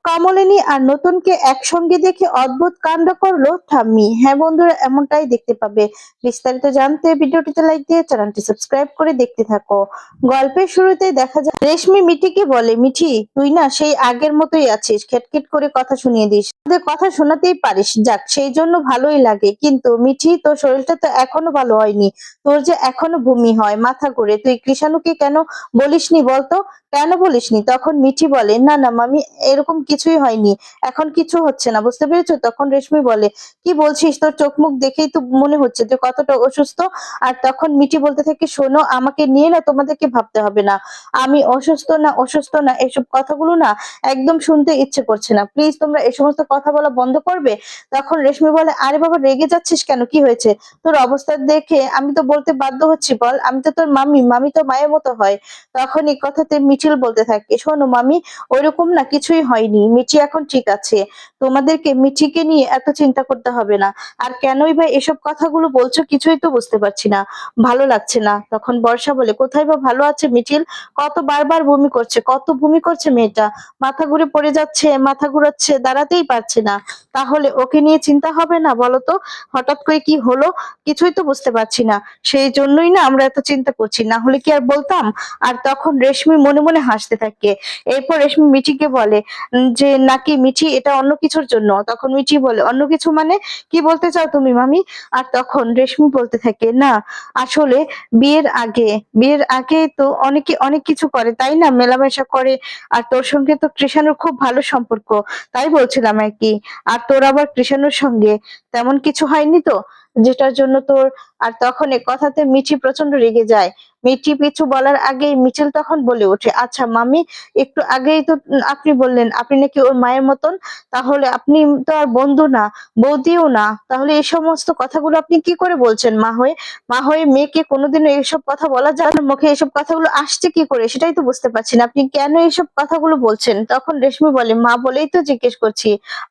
কমলিনী আর নতুনকে একসঙ্গে দেখে অদ্ভুত কাণ্ড করলো ঠাম্মি। হ্যাঁ বন্ধুরা, এমনটাই দেখতে পাবে। বিস্তারিত জানতে ভিডিওটিতে লাইক দিয়ে চ্যানেলটি সাবস্ক্রাইব করে দেখতে থাকো। গল্পের শুরুতেই দেখা যায় রেশমি মিঠিকে বলে, মিঠি তুই না সেই আগের মতোই আছিস, খেটখেট করে কথা শুনিয়ে দিস, তোদের কথা শোনাতেই পারিস, যাক সেই জন্য ভালোই লাগে। কিন্তু মিঠি, তোর শরীরটা তো এখনো ভালো হয়নি, তোর যে এখনো বমি হয়, মাথা ঘুরে, তুই কৃষাণুকে কেন বলিসনি বলতো? কেন বলিসনি? তখন মিঠি বলে, না না মামি, এরকম কিছুই হয়নি, এখন কিছু হচ্ছে না, বুঝতে পেরেছো? তখন রেশমি বলে, কি বলছিস? তোর চোখ মুখ দেখেই তো মনে হচ্ছে তুই কতটা অসুস্থ। আর তখন মিঠি বলতে থাকে, শোনো, আমাকে নিয়ে না তোমাদেরকে ভাবতে হবে না, আমি অসুস্থ না, অসুস্থ না, এসব কথাগুলো না একদম শুনতে ইচ্ছে করছে না, প্লিজ তোমরা এই সমস্ত কথা বলা বন্ধ করবে। তখন রেশমি বলে, আরে বাবা, রেগে যাচ্ছিস কেন? কি হয়েছে? তোর অবস্থা দেখে আমি তো বলতে বাধ্য হচ্ছি, বল, আমি তো তোর মামি, মামি তো মায়ের মতো হয়। তখন এই কথাতে মিঠিল বলতে থাকে, শোনো মামি, ওইরকম না, কিছুই হয়নি, মিঠি এখন ঠিক আছে, তোমাদেরকে মিঠিকে নিয়ে এত চিন্তা করতে হবে না। আর কেনই বা এসব কথাগুলো বলছো কিছুই তো বুঝতে পারছি না, ভালো লাগছে না। তখন বর্ষা বলে, কোথায় বা ভালো আছে মিঠিল, কত বারবার বমি করছে, কত বমি করছে মেয়েটা, মাথা ঘুরে পড়ে যাচ্ছে, মাথা ঘুরাচ্ছে, দাঁড়াতেই পারছে না, তাহলে ওকে নিয়ে চিন্তা হবে না বলো তো? হঠাৎ করে কি হলো কিছুই তো বুঝতে পারছি না, সেই জন্যই না আমরা এত চিন্তা করছি, না হলে কি আর বলতাম। আর তখন রেশমি মনে মনে হাসতে থাকে। এরপর রেশমি মিঠিকে বলে যে নাকি মিঠি এটা অন্য কিছুর জন্য। তখন মিঠি বলে, অন্য কিছু মানে? কি বলতে চাও তুমি মামি? আর তখন রেশমি বলতে থাকে, না আসলে বিয়ের আগে তো অনেকে অনেক কিছু করে তাই না, মেলামেশা করে, আর তোর সঙ্গে তো কৃষাণুর খুব ভালো সম্পর্ক, তাই বলছিলাম আর কি। আর তোর আবার কৃষাণুর সঙ্গে তেমন কিছু হয়নি তো, যেটার জন্য তোর। আর তখন এ কথাতে মিঠি প্রচন্ড রেগে যায়। মিঠি কিছু বলার আগেই মিছিল তখন বলে ওঠে, আচ্ছা মামি, একটু আগেই তো আপনি বললেন আপনি নাকি ওর মায়ের মতন, তাহলে আপনি তো আর বন্ধু না, বৌদিও না, তাহলে এই সমস্ত কথাগুলো আপনি কি করে বলছেন? মা হয়ে মেয়েকে কোনোদিনও এইসব কথা বলা যায় না? মুখে এইসব কথাগুলো আসছে কি করে সেটাই তো বুঝতে পারছি না, আপনি কেন এইসব কথাগুলো বলছেন? তখন রেশমি বলে, মা বলেই তো জিজ্ঞেস করছি,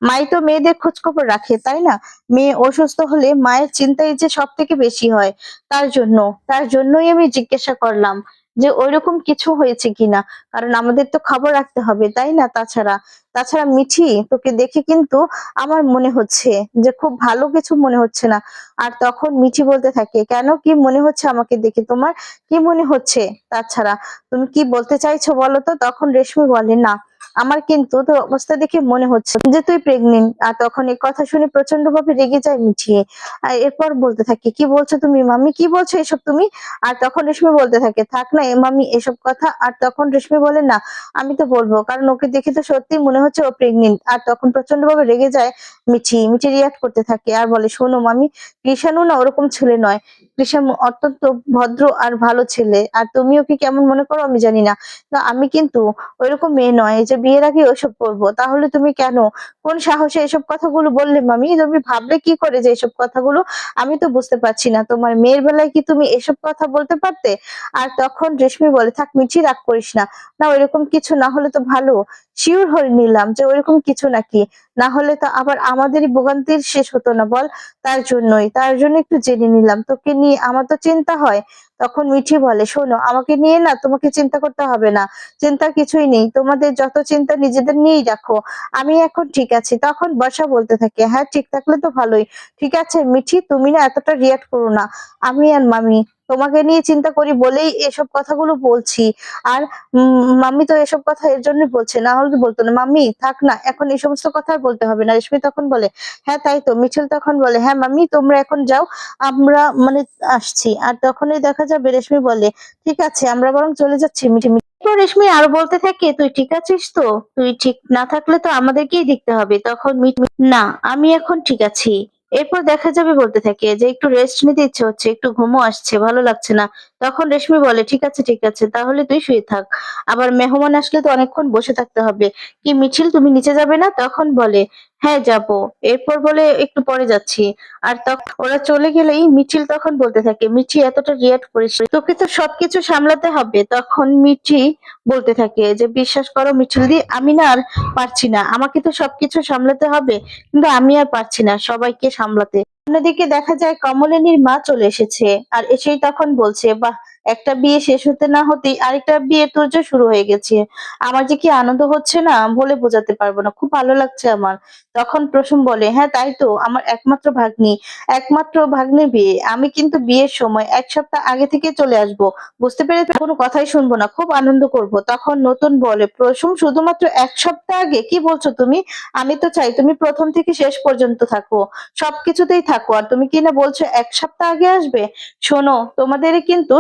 মাই তো মেয়েদের খোঁজ খবর রাখে তাই না, মেয়ে অসুস্থ হলে মায়ের চিন্তাই যে সব থেকে বেশি হয়, তার জন্য তার জন্যই আমি জিজ্ঞাসা করলাম যে ওইরকম কিছু হয়েছে কিনা, কারণ আমাদের তো খবর রাখতে হবে তাই না। তাছাড়া তাছাড়া মিঠি, তোকে দেখে কিন্তু আমার মনে হচ্ছে যে খুব ভালো কিছু মনে হচ্ছে না। আর তখন মিঠি বলতে থাকে, কেন, কি মনে হচ্ছে আমাকে দেখে তোমার, কি মনে হচ্ছে? তাছাড়া তুমি কি বলতে চাইছো বলো তো? তখন রেশমি বলে, না, আমার কিন্তু তোর অবস্থা দেখে মনে হচ্ছে যে তুই প্রেগনেন্ট। আর তখন এই কথা শুনে প্রচন্ড ভাবে রেগে যায় মিঠি। আর এরপর বলতে থাকে, কি বলছো তুমি মামি, কি বলছো এসব তুমি? আর তখন রেশমি বলতে থাকে, থাক না এ মামি এসব কথা। আর তখন রেশমি বলে, না, আমি তো বলবো, কারণ ওকে দেখে তো সত্যি মনে হচ্ছে ও প্রেগনেন্ট। আর তখন প্রচন্ড ভাবে রেগে যায় মিঠি। মিঠি রিয়াক্ট করতে থাকে আর বলে, শোনো মামি, কৃষাণু না ওরকম ছেলে নয়, কৃষাণু অত্যন্ত ভদ্র আর ভালো ছেলে, আর তুমি ওকে কেমন মনে করো আমি জানি না, না আমি কিন্তু ওইরকম মেয়ে নয় যে বিয়ের আগে ওইসব করবো। তাহলে তুমি কেন, কোন সাহসে এসব কথাগুলো বললে মামি? তুমি ভাবলে কি করে যে এসব কথাগুলো? আমি তো বুঝতে পারছি না, তোমার মেয়ের বেলায় কি তুমি এসব কথা বলতে পারতে? আর তখন রেশমি বলে, থাক মিঠি, রাগ করিস না, না ওইরকম কিছু না হলে তো ভালো, শিওর হয়ে নিলাম যে ওইরকম কিছু নাকি, না হলে তো আবার আমাদেরই ভোগান্তির শেষ হতো না বল। তার জন্য একটু জেনে নিলাম, তোকে নিয়ে আমার তো চিন্তা হয়। তখন মিঠি বলে, শোনো, আমাকে নিয়ে না তোমাকে চিন্তা করতে হবে না, চিন্তার কিছুই নেই, তোমাদের যত চিন্তা নিজেদের নিয়েই রাখো, আমি এখন ঠিক আছি। তখন বর্ষা বলতে থাকে, হ্যাঁ ঠিক থাকলে তো ভালোই, ঠিক আছে মিঠি, তুমি না এতটা রিয়াক্ট করো না, আমি আর মামি তোমাকে নিয়ে চিন্তা করি বলেই এসব কথাগুলো বলছি। আর মাম্মি তো এসব কথা এর জন্য বলছে, না হলে তো বলতো না। মাম্মি থাক না, এখন এই সমস্ত কথা আর বলতে হবে না। রেশমি তখন বলে, হ্যাঁ তাই তো। মিঠুল তখন বলে, হ্যাঁ মাম্মি তোমরা এখন যাও, আমরা মানে আসছি। আর তখনই দেখা যাবে রেশমি বলে, ঠিক আছে আমরা বরং চলে যাচ্ছি মিঠি মিঠি। তো রেশমি আরো বলতে থাকে, তুই ঠিক আছিস তো? তুই ঠিক না থাকলে তো আমাদেরকেই দেখতে হবে। তখন না, আমি এখন ঠিক আছি। এরপর দেখা যাবে বলতে থাকে যে একটু রেস্ট নিতে ইচ্ছে হচ্ছে, একটু ঘুমও আসছে, ভালো লাগছে না। তখন রেশমি বলে, ঠিক আছে ঠিক আছে, তাহলে তুই শুয়ে থাক, আবার মেহমান আসলে তো অনেকক্ষণ বসে থাকতে হবে। কি মিছিল, তুমি নিচে যাবে না? তখন বলে, হ্যাঁ যাব। এরপর বলে, একটু পরে যাচ্ছি। আর তখন ওরা চলে গেলেই মিছিল তখন বলতে থাকে, মিঠি এতটা রিয়াক্ট করিস না, তোকে তো সবকিছু সামলাতে হবে। তখন মিঠি বলতে থাকে যে, বিশ্বাস করো মিছিল দি, আমি না আর পারছি না, আমাকে তো সবকিছু সামলাতে হবে, কিন্তু আমি আর পারছি না সবাইকে সামলাতে। অন্যদিকে দেখা যায় কমলিনীর মা চলে এসেছে আর এসেই তখন বলছে, বাহ, একটা বিয়ে শেষ হতে না হতেই আরেকটা বিয়ে তোর যে শুরু হয়ে গেছে। আমার যে কি আনন্দ হচ্ছে না বলে বোঝাতে পারবো না, খুব ভালো লাগছে আমার। তখন প্রসূন বলে, হ্যাঁ তাই তো, আমার একমাত্র ভাগ্নির বিয়ে। আমি কিন্তু বিয়ের সময় 1 সপ্তাহ আগে থেকে চলে আসব, বুঝতে পেরেছ? কোনো কথাই শুনবো না, খুব আনন্দ করব। তখন নতুন বলে, প্রসূন শুধুমাত্র 1 সপ্তাহ আগে? কি বলছো তুমি? আমি তো চাই তুমি প্রথম থেকে শেষ পর্যন্ত থাকো, সবকিছুতেই থাকো, আর তুমি কিনা বলছো 1 সপ্তাহ আগে আসবে। শোনো, তোমাদের কিন্তু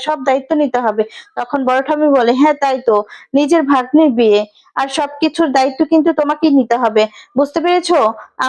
সব দায়িত্ব নিতে হবে। তখন বড় ঠাম্মি বলে, হ্যাঁ তাই তো, নিজের ভাগ্নির বিয়ে, আর সবকিছুর দায়িত্ব কিন্তু তোমাকেই নিতে হবে, বুঝতে পেরেছো?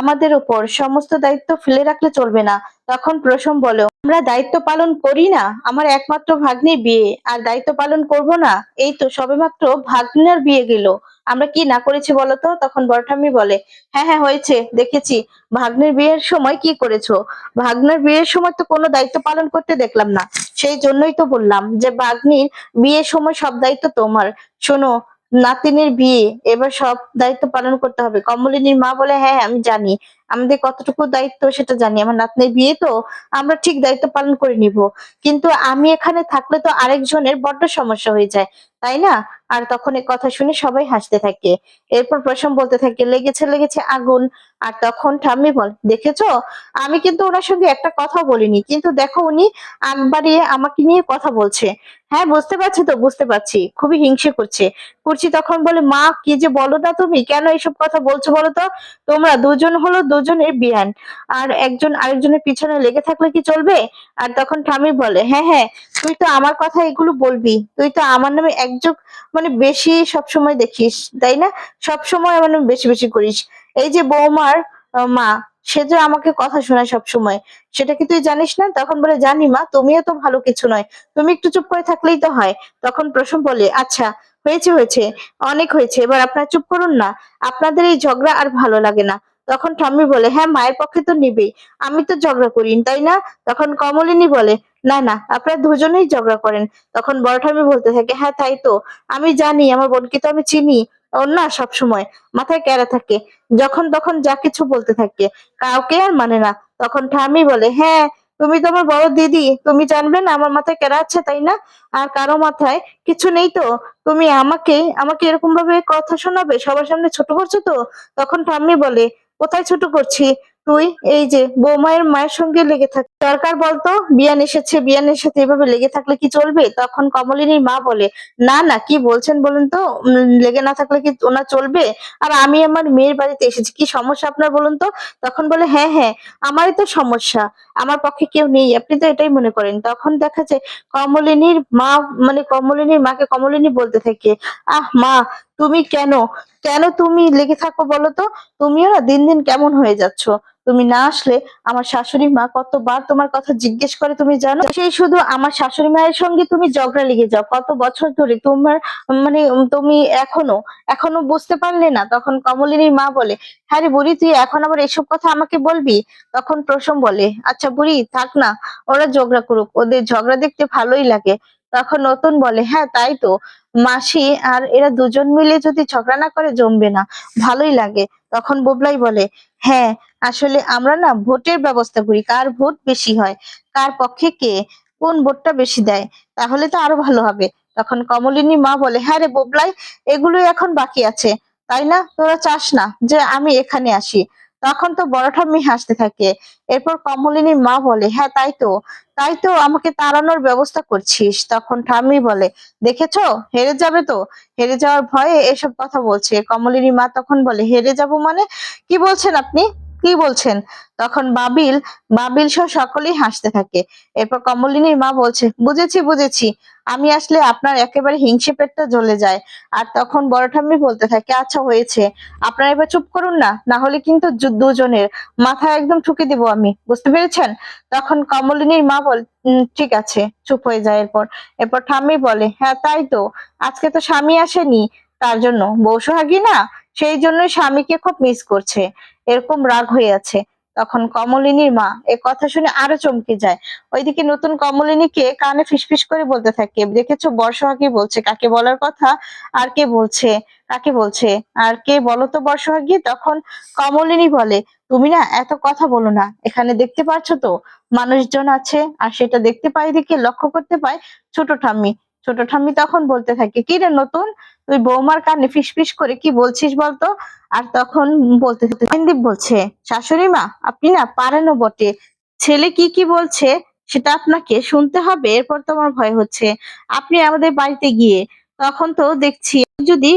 আমাদের উপর সমস্ত দায়িত্ব ফেলে রাখলে চলবে না। তখন প্রসম বলে, আমরা দায়িত্ব পালন করি না? আমার একমাত্র ভাগ্নির বিয়ে আর দায়িত্ব পালন করব না? এই তো সবেমাত্র ভাগ্নের বিয়ে গেল, আমরা কি না করেছি বলতো? তখন বড় ঠাম্মি বলে, হ্যাঁ হ্যাঁ হয়েছে, দেখেছি। ভাগ্নের বিয়ের সময় কি করেছো? ভাগ্নের বিয়ের সময় তো কোনো দায়িত্ব পালন করতে দেখলাম না। সেই জন্যই তো বললাম যে ভাগ্নির বিয়ের সময় সব দায়িত্ব তোমার। শোনো, নাতিনের বিয়ে, এবার সব দায়িত্ব পালন করতে হবে। কমলিনীর মা বলে, হ্যাঁ হ্যাঁ, আমি জানি আমাদের কতটুকু দায়িত্ব সেটা জানি, আমার নাতনির বিয়ে তো আমরা ঠিক দায়িত্ব পালন করে নিব। কিন্তু আমি এখানে থাকলে তো আরেকজনের বড্ড সমস্যা হয়ে যায়, তাই না? আর তখন এই কথা শুনে সবাই হাসতে থাকে। এরপর প্রসম বলতে থাকে, লেগেছে লেগেছে আগুন। আর তখন ঠাম্মি বল, দেখেছো, আমি কিন্তু ওনার সঙ্গে একটা কথা বলিনি, কিন্তু দেখো উনি আগ বাড়িয়ে আমাকে নিয়ে কথা বলছে। হ্যাঁ বুঝতে পারছি তো, বুঝতে পারছি, খুবই হিংসে করছি। তখন বলে, মা কি যে বলো না, তুমি কেন এইসব কথা বলছো বলো তো? তোমরা দুজন হলো দুজনের বিয়ান, আর একজন আরেকজনের পিছনে লেগে থাকলে কি চলবে? আর তখন ঠাম্মি বলে, হ্যাঁ হ্যাঁ, তুই তো আমার কথা এগুলো বলবি, তুই তো আমার নামে একযোগ বেশি সব সময় দেখিস, তাই না? সব সময় আমার নামে বেশি বেশি করিস। এই যে বৌমার মা, সে যে আমাকে কথা শোনায় সব সময়, সেটা কি তুই জানিস না? তখন বলে, জানি মা, তুমিও তো ভালো কিছু নয়, তুমি একটু চুপ করে থাকলেই তো হয়। তখন প্রসম বলে, আচ্ছা হয়েছে হয়েছে, অনেক হয়েছে, এবার আপনারা চুপ করুন না, আপনাদের এই ঝগড়া আর ভালো লাগে না। তখন ঠাম্মি বলে, হ্যাঁ মায়ের পক্ষে তো নিবেই, আমি তো ঝগড়া করি তাই না? তখন কমলিনী বলে, না না, আপনারা দুজনেই ঝগড়া করেন। তখন বড় ঠাম্মি বলতে থাকে, হ্যাঁ তাই তো, আমি জানি, আমার বোনকে তো আমি চিনি, ওর না সবসময় মাথায় ক্যারা থাকে, যখন তখন যা কিছু বলতে থাকে, কাউকে আর মানে না। তখন ঠাম্মি বলে, হ্যাঁ, তুমি তো আমার বড় দিদি, তুমি জানবে না আমার মাথায় ক্যারা আছে, তাই না? আর কারো মাথায় কিছু নেই তো? তুমি আমাকে আমাকে এরকম ভাবে কথা শোনাবে, সবার সামনে ছোট করছো তো? তখন ঠাম্মি বলে, কোথায় ছোট করছি? তুই এই যে বৌমায়ের মায়ের সঙ্গে লেগে থাক, দরকার বলতো? বিয়ান এসেছে, বিয়ানের সাথে এভাবে লেগে থাকলে কি চলবে? তখন কমলিনীর মা বলে, না না, কি বলছেন বলুন তো, লেগে না থাকলে কি ওনা চলবে? আর আমি আমার মেয়ের বাড়িতে এসেছি, কি সমস্যা আপনার বলুন তো? তখন বলে, হ্যাঁ হ্যাঁ, আমারই তো সমস্যা, আমার পক্ষে কেউ নেই, আপনি তো এটাই মনে করেন। তখন দেখা যায় কমলিনীর মা, কমলিনীর মাকে কমলিনী বলতে থাকে, আহ মা, তুমি কেন কেন তুমি লেগে থাকো বলো তো? তুমিও না দিন দিন কেমন হয়ে যাচ্ছ। তুমি না আসলে আমার শাশুড়ি মা কতবার তোমার কথা জিজ্ঞেস করে তুমি জানো? সেই শুধু আমার শাশুড়ি মায়ের সঙ্গে তুমি ঝগড়া লেগে যাও কত বছর ধরে, তোমার তুমি এখনো এখনো বুঝতে পারলে না? তখন কমলিনীর মা বলে, হ্যাঁ রে বুড়ি, তুই এখন আবার এসব কথা আমাকে বলবি? তখন প্রসম বলে, আচ্ছা বুড়ি থাক না, ওরা ঝগড়া করুক, ওদের ঝগড়া দেখতে ভালোই লাগে। তখন নতুন বলে, হ্যাঁ তাই তো, মাসি আর এরা দুজন মিলে যদি ঝগড়া না করে জমবে না, ভালোই লাগে। তখন বুবলাই বলে, হ্যাঁ, আসলে আমরা না ভোটের ব্যবস্থা করি, কার ভোট বেশি হয়, কার পক্ষে কে কোন ভোটটা বেশি দেয়, তাহলে তো আরো ভালো হবে। তখন কমলিনী মা বলে, হ্যাঁ রে বুবলাই, এগুলোই এখন বাকি আছে, তাই না? তোরা চাস না যে আমি এখানে আসি? তখন তো বড় ঠাম্মি হাসতে থাকে। এরপর কমলিনীর মা বলে, হ্যাঁ তাই তো আমাকে তাড়ানোর ব্যবস্থা করছিস? তখন ঠাম্মি বলে, দেখেছো, হেরে যাবে তো, হেরে যাওয়ার ভয়ে এসব কথা বলছে। কমলিনীর মা তখন বলে, হেরে যাব মানে? কি বলছেন আপনি, কি বলছেন? তখন বাবিল সহ সকলেই হাসতে থাকে। এরপর কমলিনীর মা বলছে, বুঝেছি বুঝেছি, আমি আসলে আপনার একেবারে হিংসে পেটটা জ্বলে যায়। আর তখন বড় ঠাম্মি বলতে থাকে, আচ্ছা হয়েছে, আপনারা এবার চুপ করুন না, না হলে কিন্তু দুজনের মাথায় একদম ঠুকে দিব আমি, বুঝতে পেরেছেন? তখন কমলিনীর মা বল, ঠিক আছে, চুপ হয়ে যায়। এরপর ঠাম্মি বলে, হ্যাঁ তাই তো, আজকে তো স্বামী আসেনি, তার জন্য বউ সোহাগী না, সেই জন্যই স্বামীকে খুব মিস করছে, এরকম রাগ হয়ে আছে। তখন কমলিনীর মা এ কথা শুনে আরো চমকে যায়। ওইদিকে নতুন কমলিনীকে কানে ফিসফিস করে বলতে থাকে, দেখেছো বর্ষা কি বলছে, কাকে বলার কথা আর কে বলছে, কাকে বলছে? আর কে বলো তো বর্ষাগী? তখন কমলিনী বলে, তুমি না এত কথা বলো না, এখানে দেখতে পাচ্ছ তো মানুষজন আছে, আর সেটা দেখতে পাই দেখে লক্ষ্য করতে পাই ছোট ঠাম্মি। ছোট ঠাম্মি তখন বলতে থাকে, কি রে নতুন, তুই বৌমার কানে ফিসফিস করে কি বলছিস বলতো? আর তখন বলতে থাকে, সন্দীপ বলছে, শাশুড়ি মা আপনি না পারেনও বটে, ছেলে কি কি বলছে সেটা আপনাকে শুনতে হবে, এরপর তো আমার ভয় হচ্ছে। আপনি আমাদের বাড়িতে গিয়ে তখন তো দেখছি যদি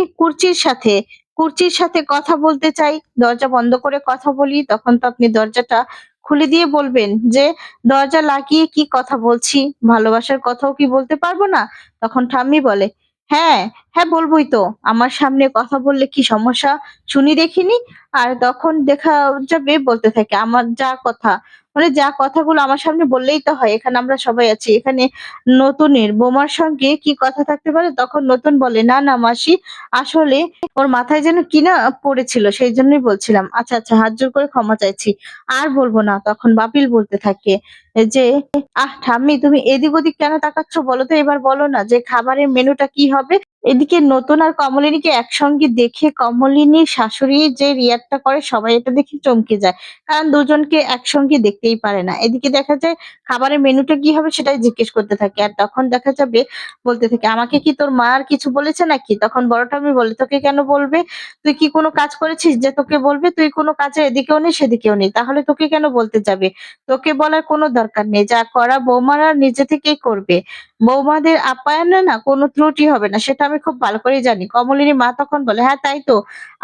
কুর্চির সাথে কথা বলতে চাই, দরজা বন্ধ করে কথা বলি, তখন তো আপনি দরজাটা খুলে দিয়ে বলবেন যে দরজা লাগিয়ে কি কথা বলছি, ভালোবাসার কথাও কি বলতে পারবো না? তখন ঠাম্মি বলে, হ্যাঁ, হ্যাঁ বলবোই তো, আমার সামনে কথা বললে কি সমস্যা শুনি দেখিনি। আর তখন দেখা যাবে বলতে থাকে, আমার যা কথা, মানে যা কথাগুলো আমার সামনে বললেই তো হয়, এখানে আমরা সবাই আছি, এখানে নতুনের বৌমার সঙ্গে কি কথা থাকতে পারে? তখন নতুন বলে, না না মাসি, আসলে ওর মাথায় যেন কি না পড়েছিল, সেই জন্যই বলছিলাম। আচ্ছা আচ্ছা, হাত জোড় করে ক্ষমা চাইছি, আর বলবো না। তখন বাপিল বলতে থাকে যে, ঠাম্মি তুমি এদিক ওদিক কেন তাকাচ্ছ বলো তো, এবার বলো না যে খাবারের মেনুটা কি হবে। এদিকে নতুন আর কমলিনীকে একসঙ্গে দেখে কমলিনীর শাশুড়ি যে রিয়াক্টটা করে, সবাই এটা দেখে চমকে যায়, কারণ দুজনকে একসঙ্গে দেখতেই পারে না। এদিকে দেখা যায় খাবারের মেনুটা কি হবে সেটাই জিজ্ঞেস করতে থাকে, আর তখন দেখা যাবে বলতে থাকে, আমাকে কি তোর মা আর কিছু বলেছে নাকি? তখন বড় ঠাম্মি বলে, তোকে কেন বলবে? তুই কি কোনো কাজ করেছিস যে তোকে বলবে? তুই কোনো কাজে এদিকেও নেই সেদিকেও নেই, তাহলে তোকে কেন বলতে যাবে? তোকে বলার কোনো দরকার নেই, যা করা বৌমারা নিজে থেকেই করবে। বৌমাদের আপ্যায়নে না কোনো ত্রুটি হবে না, সেটা আমি খুব ভালো করেই জানি। কমলিনীর মা তখন বলে, হ্যাঁ তাই তো,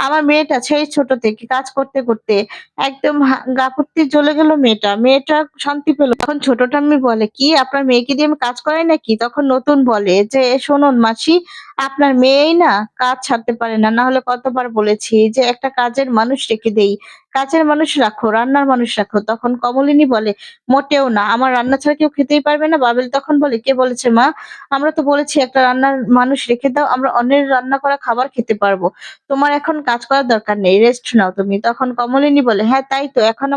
আমার মেয়েটা সেই ছোট থেকে কাজ করতে করতে একদম গা পুড়তে জ্বলে গেল মেয়েটা, মেয়েটা শান্তি পেল। তখন ছোট ঠাম্মি বলে, কি আপনার মেয়েকে দিয়ে আমি কাজ করাই নাকি? তখন নতুন বলে যে, শুনুন মাসি, আপনার মেয়েই না কাজ ছাড়তে পারে না, না হলে কতবার বলেছি যে একটা কাজের মানুষ রেখে দেই, কাজের মানুষ রাখো, রান্নার মানুষ রাখো। তখন কমলিনী বলে, মোটেও না, আমার রান্না ছাড়া কেউ খেতেই পারবে না। বাবেল তখন বলে, কে বলেছে মা? আমরা তো বলেছি একটা রান্নার মানুষ রেখে দাও, আমরা অন্যের রান্না করা খাবার খেতে পারবো। তোমার এখন কাজ করার দরকার নেই, রেস্ট নাও তুমি। তখন কমলিনী বলে, হ্যাঁ তাই তো, এখন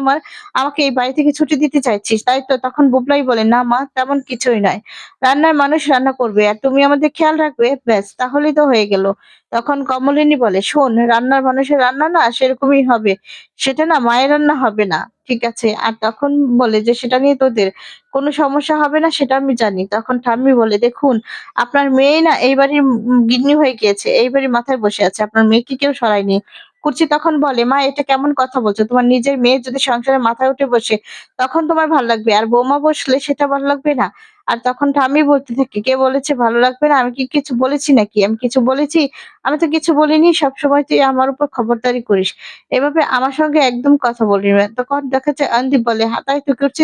আমাকে এই বাড়ি থেকে ছুটি দিতে চাইছিস তাই তো? তখন বুবলাই বলে, না মা, তেমন কিছুই নয়, রান্নার মানুষ রান্না করবে আর তুমি আমাদের খেয়াল রাখবে, ব্যাস তাহলেই তো হয়ে গেল। তখন কমলিনী বলে, শোন, রান্নার মানুষের রান্না না সেরকমই হবে, সেটা না মায়ের রান্না হবে না, ঠিক আছে? আর তখন বলে যে, সেটা নিয়ে তোদের কোনো সমস্যা হবে না, সেটা আমি জানি। তখন ঠাম্মি বলে, দেখুন, আপনার মেয়ে না এই বাড়ির গিন্নি হয়ে গিয়েছে, এই বাড়ির মাথায় বসে আছে, আপনার মেয়েকে কেউ সরায়নি। কুর্চি তখন বলে, মা এটা কেমন কথা বলছো? তোমার নিজের মেয়ে যদি সংসারের মাথায় উঠে বসে তখন তোমার ভালো লাগবে, আর বৌমা বসলে সেটা ভালো লাগবে না? আর তখন ঠাম্মি বলতে থাকে, কে বলেছে ভালো লাগবে না? আমি কি কিছু বলেছি নাকি? আমি কিছু বলেছি? আমি তো কিছু বলিনি, সবসময় তুই আমার উপর খবরদারি করিস, এভাবে আমার সঙ্গে একদম কথা বলবি না। তখন দেখা যায় অয়নদীপ বলে, হ্যাঁ তাই তো করছি,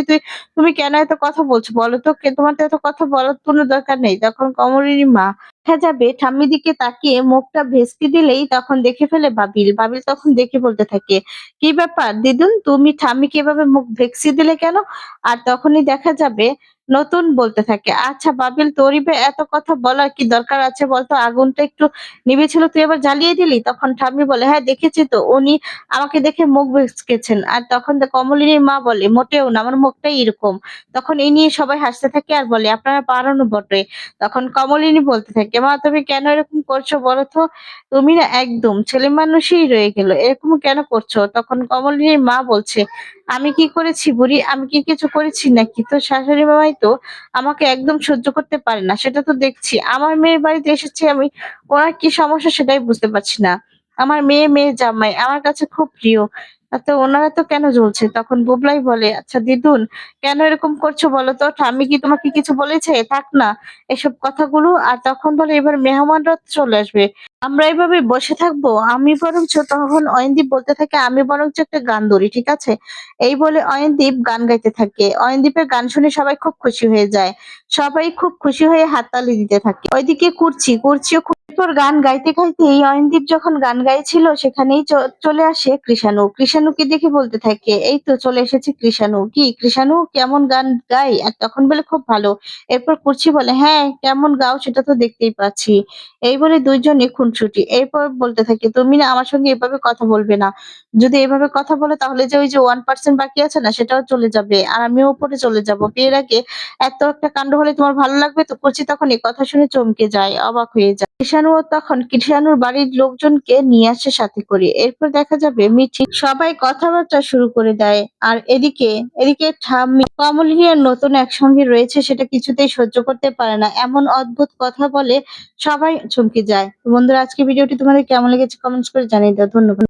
তুমি কেন এত কথা বলছো বলো তো? তোমার তো এত কথা বলার কোনো দরকার নেই। তখন কমলিনীর মা দেখা যাবে ঠাম্মির দিকে তাকিয়ে মুখটা ভেস্তি দিলেই তখন দেখে ফেলে বাবিল। বাবিল তখন দেখে বলতে থাকে, কি ব্যাপার দিদুন, তুমি ঠাম্মিকে এভাবে মুখ ভেক্সি দিলে কেন? আর তখনই দেখা যাবে নতুন বলতে থাকে, আচ্ছা বাবিল, তোরই বা এত কথা বলার কি দরকার আছে বলতো? আগুনটা একটু নিভে ছিল, তুই আবার জ্বালিয়ে দিলি। তখন ঠাম্মি বলে, হ্যাঁ দেখেছি তো, উনি আমাকে দেখে মুখ ভেঁচকেছেন। আর তখন কমলিনীর মা বলে, মোটেও না, আমার মুখটাই এরকম। তখন এই নিয়ে সবাই হাসতে থাকে আর বলে, আপনারা পারানো বটে। তখন কমলিনী বলতে থাকে, মা তুমি কেন এরকম করছো বলো তো? তুমি না একদম ছেলে মানুষই রয়ে গেল, এরকম কেন করছো? তখন কমলিনীর মা বলছে, আমি কি করেছি বুড়ি? আমি কি কিছু করেছি নাকি? তো শাশুড়ি মামাই তো আমাকে একদম সহ্য করতে পারে না, সেটা তো দেখছি। আমার মেয়ের বাড়িতে এসেছি আমি, ওনার কি সমস্যা সেটাই বুঝতে পারছি না। আমার মেয়ে, মেয়ে জামাই আমার কাছে খুব প্রিয়, তো ওনারা তো কেন জ্বলছে? তখন বুবলাই বলে, আচ্ছা দিদুন, কেন এরকম করছো বলো তো? আমি কি তোমাকে কিছু বলেছে? থাক না এসব কথাগুলো। আর তখন বলে, এবার মেহমানরা চলে আসবে, আমরা এভাবে বসে থাকবো? আমি বরঞ্চ, তখন অয়নদীপ বলতে থাকে, আমি বরঞ্চ একটা গান ধরি, ঠিক আছে? এই বলে অয়নদীপ গান গাইতে থাকে। অয়নদীপের গান শুনে সবাই খুব খুশি হয়ে যায়, সবাই খুব খুশি হয়ে হাততালি দিতে থাকে। ওইদিকে কুর্চিও এরপর গান গাইতে গাইতেই অয়নদীপ যখন গান গাইছিল সেখানেই চলে আসে কৃষাণু। কৃষাণুকে দেখে বলতে থাকে, এই তো চলে এসেছে কৃষাণু, কি কৃষাণু কেমন গান গাই? আর তখন বলে, খুব ভালো। এরপর কুর্চি বলে, হ্যাঁ কেমন গাও সেটা তো দেখতেই পাচ্ছি। এই বলে দুইজনই খুনসুটি। এরপর বলতে থাকে, তুমি না আমার সঙ্গে এভাবে কথা বলবে না, যদি এভাবে কথা বলো তাহলে যে ওই যে 1% বাকি আছে না, সেটাও চলে যাবে, আর আমিও উপরে চলে যাব। বিয়ের আগে এত একটা কাণ্ড হলে তোমার ভালো লাগবে তো? কুর্চি তখন এই কথা শুনে চমকে যায়, অবাক হয়ে যায়। কৃষাণু তখন কৃষাণুর বাড়ির লোকজনকে নিয়ে আসে সাথে করে। এরপর দেখা যাবে মিঠি সবাই কথাবার্তা শুরু করে দেয়। আর এদিকে ঠাম্মি কমলিনীর নতুন একসঙ্গে রয়েছে সেটা কিছুতেই সহ্য করতে পারে না। এমন অদ্ভুত কথা বলে সবাই চমকে যায়। তো বন্ধুরা, আজকে ভিডিওটি তোমাদের কেমন লেগেছে কমেন্টস করে জানিয়ে দাও। ধন্যবাদ।